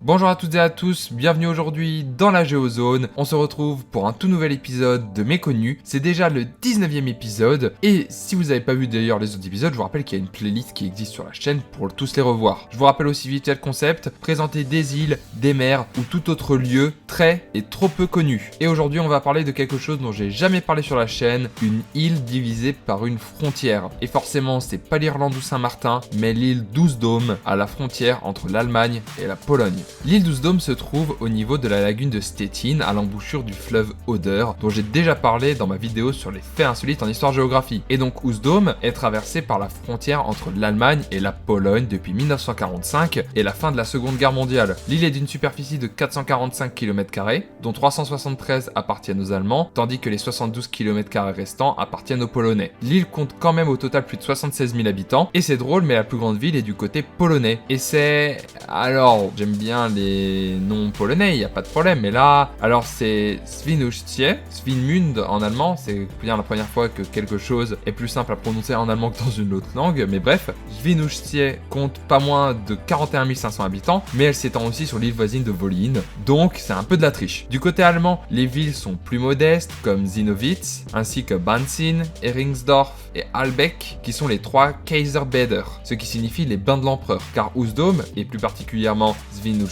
Bonjour à toutes et à tous, bienvenue aujourd'hui dans la Géozone. On se retrouve pour un tout nouvel épisode de Méconnus. C'est déjà le 19e épisode et si vous n'avez pas vu d'ailleurs les autres épisodes, je vous rappelle qu'il y a une playlist qui existe sur la chaîne pour tous les revoir. Je vous rappelle aussi vite fait le concept, présenter des îles, des mers ou tout autre lieu très et trop peu connu. Et aujourd'hui on va parler de quelque chose dont j'ai jamais parlé sur la chaîne, une île divisée par une frontière. Et forcément c'est pas l'Irlande ou Saint-Martin, mais l'île d'Oostdome à la frontière entre l'Allemagne et la Pologne. L'île d'Oostdome se trouve au niveau de la lagune de Stettin, à l'embouchure du fleuve Oder, dont j'ai déjà parlé dans ma vidéo sur les faits insolites en histoire-géographie. Et donc Oostdome est traversée par la frontière entre l'Allemagne et la Pologne depuis 1945 et la fin de la Seconde Guerre mondiale. L'île est d'une superficie de 445 km², dont 373 appartiennent aux Allemands, tandis que les 72 km² restants appartiennent aux Polonais. L'île compte quand même au total plus de 76 000 habitants, et c'est drôle, mais la plus grande ville est du côté polonais. Et c'est... Alors, j'aime bien les noms polonais, il n'y a pas de problème, mais là, alors c'est Świnoujście, Svinmund en allemand, c'est bien la première fois que quelque chose est plus simple à prononcer en allemand que dans une autre langue, mais bref, Świnoujście compte pas moins de 41 500 habitants, mais elle s'étend aussi sur l'île voisine de Wollin, donc c'est un peu de la triche. Du côté allemand, les villes sont plus modestes, comme Zinnowitz, ainsi que Banzin, Heringsdorf et Albeck, qui sont les trois Kaiserbäder, ce qui signifie les bains de l'empereur, car Oostdome, et plus particulièrement Świnoujście,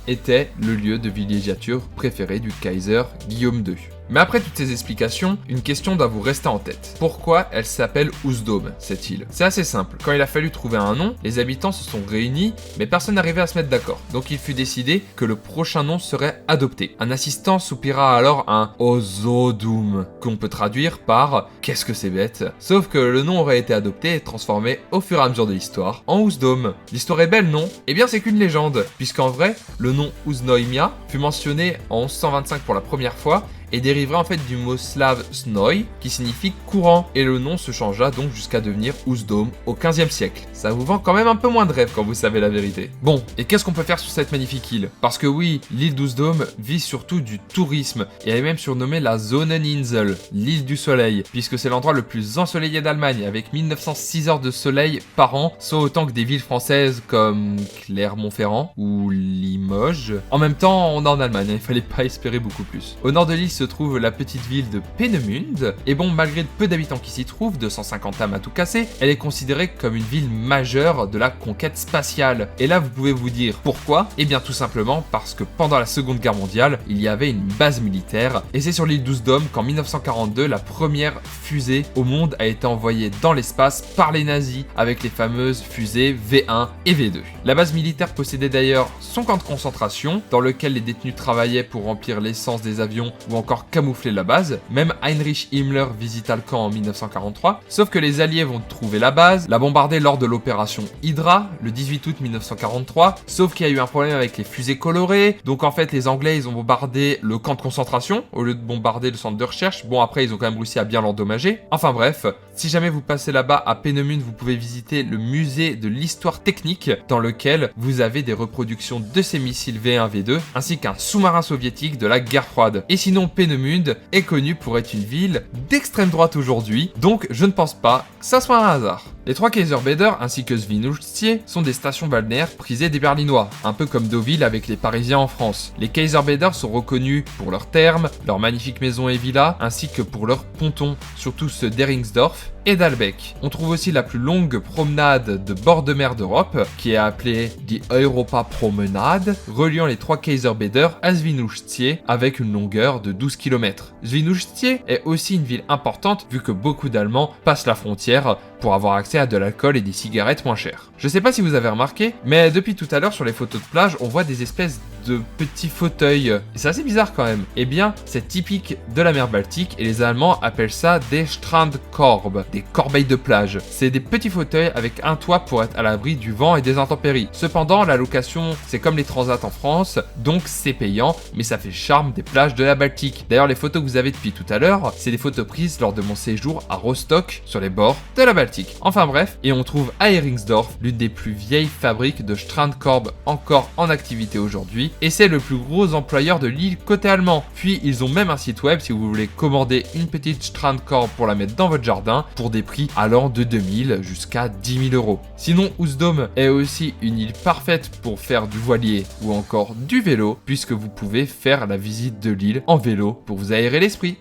était le lieu de villégiature préféré du Kaiser Guillaume II. Mais après toutes ces explications, une question doit vous rester en tête. Pourquoi elle s'appelle Oostdome, cette île? C'est assez simple. Quand il a fallu trouver un nom, les habitants se sont réunis, mais personne n'arrivait à se mettre d'accord. Donc il fut décidé que le prochain nom serait adopté. Un assistant soupira alors un Ozodum, qu'on peut traduire par « qu'est-ce que c'est bête ?» Sauf que le nom aurait été adopté et transformé au fur et à mesure de l'histoire en Oostdome. L'histoire est belle, non? Eh bien c'est qu'une légende, puisqu'en vrai, le nom Uznoimia fut mentionné en 1125 pour la première fois, et dériverait en fait du mot slave snoi, qui signifie courant, et le nom se changea donc jusqu'à devenir Oostdome au 15e siècle. Ça vous vend quand même un peu moins de rêve quand vous savez la vérité. Bon, et qu'est-ce qu'on peut faire sur cette magnifique île? Parce que oui, l'île d'Oostdome vit surtout du tourisme, et elle est même surnommée la Sonneninsel, l'île du soleil, puisque c'est l'endroit le plus ensoleillé d'Allemagne, avec 1906 heures de soleil par an, soit autant que des villes françaises comme Clermont-Ferrand ou Limoges. En même temps, on est en Allemagne, il fallait pas espérer beaucoup plus. Au nord de l'île se trouve la petite ville de Peenemünde, et bon, malgré le peu d'habitants qui s'y trouvent, 250 âmes à tout casser, elle est considérée comme une ville majeure de la conquête spatiale. Et là, vous pouvez vous dire pourquoi? Eh bien tout simplement parce que pendant la Seconde Guerre mondiale, il y avait une base militaire, et c'est sur l'île d'Oostdome qu'en 1942, la première fusée au monde a été envoyée dans l'espace par les nazis, avec les fameuses fusées V1 et V2. La base militaire possédait d'ailleurs son camp de concentration, dans lequel les détenus travaillaient pour remplir l'essence des avions ou encore camoufler la base. Même Heinrich Himmler visita le camp en 1943, sauf que les Alliés vont trouver la base, la bombarder lors de l'opération Hydra, le 18 août 1943, sauf qu'il y a eu un problème avec les fusées colorées, donc en fait les Anglais ils ont bombardé le camp de concentration, au lieu de bombarder le centre de recherche. Bon, après ils ont quand même réussi à bien l'endommager. Enfin bref, si jamais vous passez là-bas à Peenemünde, vous pouvez visiter le musée de l'histoire technique, dans lequel vous avez des reproductions de ces missiles V1, V2, ainsi qu'un sous-marin soviétique de la guerre froide. Et sinon, Peenemünde est connue pour être une ville d'extrême droite aujourd'hui, donc je ne pense pas que ça soit un hasard. Les trois Kaiserbäder ainsi que Świnoujście sont des stations balnéaires prisées des Berlinois, un peu comme Deauville avec les Parisiens en France. Les Kaiserbäder sont reconnus pour leurs thermes, leurs magnifiques maisons et villas, ainsi que pour leurs pontons, surtout ceux d'Heringsdorf et d'Albeck. On trouve aussi la plus longue promenade de bord de mer d'Europe, qui est appelée die Europa Promenade, reliant les trois Kaiserbäder à Świnoujście avec une longueur de 12 km. Świnoujście est aussi une ville importante vu que beaucoup d'Allemands passent la frontière pour avoir accès à de l'alcool et des cigarettes moins chères. Je sais pas si vous avez remarqué, mais depuis tout à l'heure sur les photos de plage, on voit des espèces de petits fauteuils. Et c'est assez bizarre quand même. Eh bien, c'est typique de la mer Baltique et les Allemands appellent ça des Strandkorb, des corbeilles de plage. C'est des petits fauteuils avec un toit pour être à l'abri du vent et des intempéries. Cependant, la location, c'est comme les transats en France, donc c'est payant, mais ça fait charme des plages de la Baltique. D'ailleurs, les photos que vous avez depuis tout à l'heure, c'est des photos prises lors de mon séjour à Rostock, sur les bords de la Baltique. Enfin bref, et on trouve à Heringsdorf l'une des plus vieilles fabriques de Strandkorb encore en activité aujourd'hui, et c'est le plus gros employeur de l'île côté allemand. Puis ils ont même un site web si vous voulez commander une petite Strandkorb pour la mettre dans votre jardin pour des prix allant de 2000 jusqu'à 10 000 euros. Sinon, Oostdom est aussi une île parfaite pour faire du voilier ou encore du vélo, puisque vous pouvez faire la visite de l'île en vélo pour vous aérer l'esprit.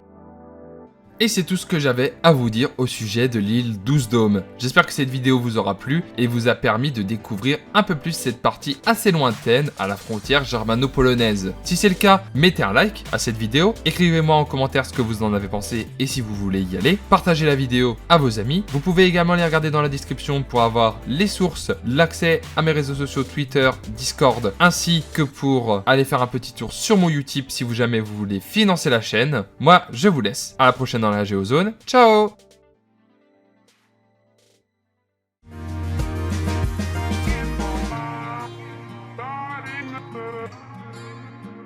Et c'est tout ce que j'avais à vous dire au sujet de l'île d'Oostdom. J'espère que cette vidéo vous aura plu et vous a permis de découvrir un peu plus cette partie assez lointaine à la frontière germano-polonaise. Si c'est le cas, mettez un like à cette vidéo, écrivez-moi en commentaire ce que vous en avez pensé et si vous voulez y aller, partagez la vidéo à vos amis. Vous pouvez également les regarder dans la description pour avoir les sources, l'accès à mes réseaux sociaux Twitter, Discord, ainsi que pour aller faire un petit tour sur mon Utip si vous jamais vous voulez financer la chaîne. Moi, je vous laisse. À la prochaine dans la Géozone. Ciao!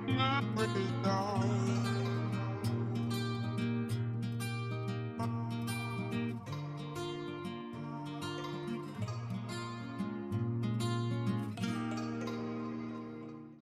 Not really gone.